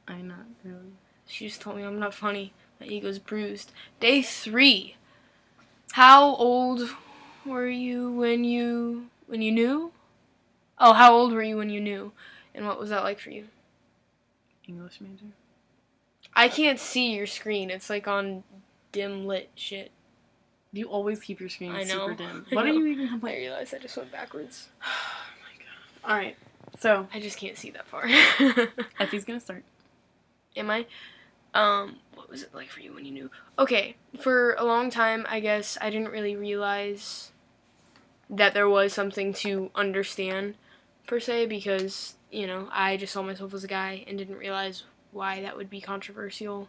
I'm not really. She just told me I'm not funny. My ego's bruised. Day 3. How old were you when you knew? Oh, how old were you when you knew? And what was that like for you? English major. I can't see your screen. It's like on dim lit shit. You always keep your screen I know. super dim. What are you even complaining? I realized I just went backwards. Oh my god. Alright, so. I just can't see that far. Effy's gonna start. Am I? What was it like for you when you knew? Okay, for a long time, I guess, I didn't really realize that there was something to understand, per se, because, you know, I just saw myself as a guy and didn't realize why that would be controversial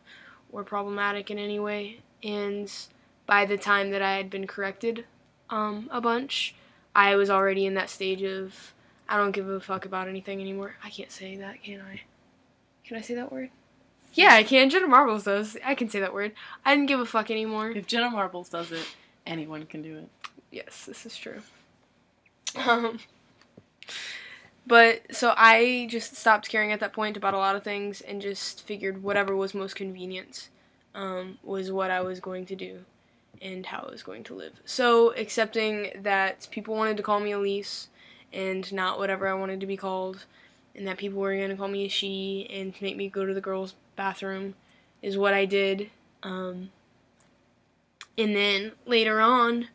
or problematic in any way. And by the time that I had been corrected a bunch, I was already in that stage of, I don't give a fuck about anything anymore. I can't say that, can I? Can I say that word? Yeah, I can. Jenna Marbles does. I can say that word. I didn't give a fuck anymore. If Jenna Marbles does it, anyone can do it. Yes, this is true. But, so I just stopped caring at that point about a lot of things and just figured whatever was most convenient was what I was going to do and how I was going to live. So, accepting that people wanted to call me Elise and not whatever I wanted to be called, and that people were going to call me a she and make me go to the girls' bathroom is what I did. And then later on,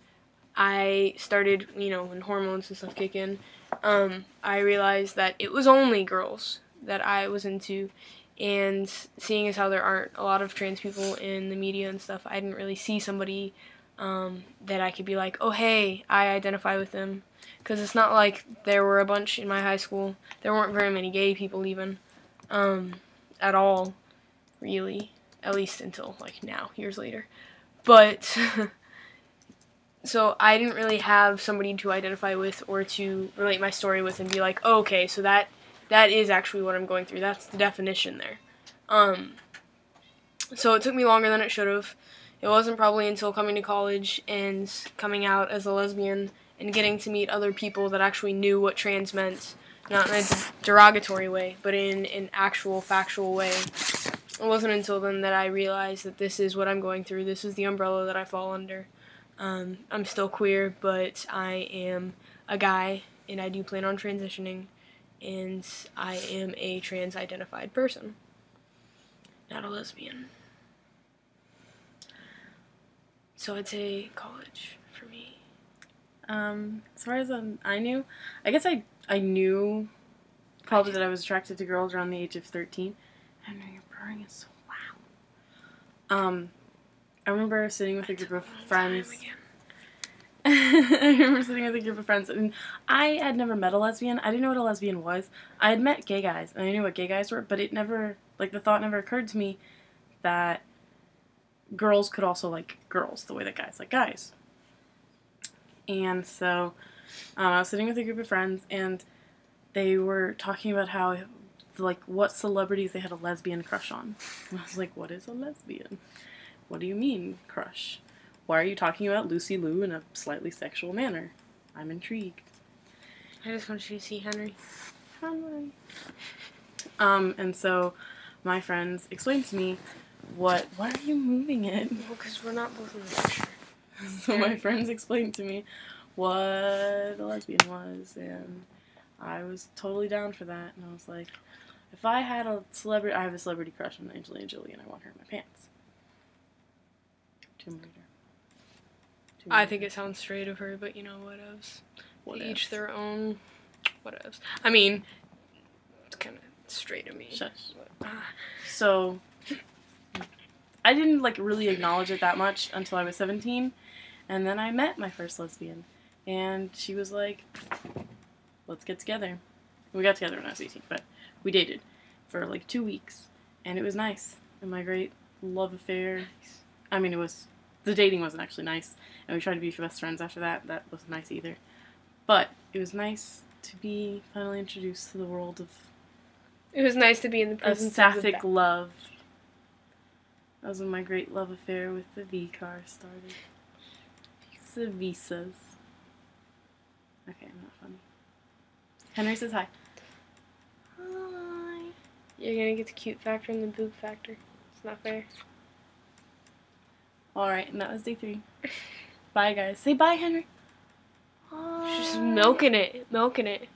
I started, you know, when hormones and stuff kick in, I realized that it was only girls that I was into, and seeing as how there aren't a lot of trans people in the media and stuff, I didn't really see somebody that I could be like, oh hey, I identify with them, because it's not like there were a bunch in my high school. There weren't very many gay people even, at all, really, at least until like now, years later. But so I didn't really have somebody to identify with or to relate my story with and be like, oh, okay, so that is actually what I'm going through. That's the definition there. So it took me longer than it should have. It wasn't probably until coming to college and coming out as a lesbian and getting to meet other people that actually knew what trans meant, not in a derogatory way, but in an actual factual way. It wasn't until then that I realized that this is what I'm going through. This is the umbrella that I fall under. I'm still queer, but I am a guy, and I do plan on transitioning, and I am a trans-identified person, not a lesbian. So I'd say college for me. As far as I knew, I guess I knew probably that I was attracted to girls around the age of 13. I know your purring is so loud. I remember sitting with a group of friends. I remember sitting with a group of friends, and I had never met a lesbian. I didn't know what a lesbian was. I had met gay guys, and I knew what gay guys were, but it never, like, the thought never occurred to me that girls could also like girls the way that guys like guys. And so I was sitting with a group of friends, and they were talking about how, like, what celebrities they had a lesbian crush on. And I was like, what is a lesbian? What do you mean, crush? Why are you talking about Lucy Liu in a slightly sexual manner? I'm intrigued. I just want you to see Henry. Henry. And so my friends explained to me why are you moving it? Well, because we're not both in the picture. So my friends explained to me what a lesbian was, and I was totally down for that. And I was like, if I had a celebrity, I have a celebrity crush on Angelina Jolie, and I want her in my pants. Tomb Raider. I think it sounds straight of her, but you know, whatevs. Each their own. Whatevs. I mean, it's kind of straight of me. Shush. So I didn't like really acknowledge it that much until I was 17, and then I met my first lesbian, and she was like, let's get together. We got together when I was 18, but we dated for like 2 weeks, and it was nice. And my great love affair. I mean, the dating wasn't actually nice, and we tried to be best friends after that. That wasn't nice either. But it was nice to be finally introduced to the world of. It was nice to be in the presence sapphic love. That was when my great love affair with the V car started. The visas. Okay, I'm not funny. Henry says hi. Hi. You're gonna get the cute factor and the boob factor. It's not fair. Alright, and that was day 3. Bye, guys. Say bye, Henry. She's just milking it. Milking it.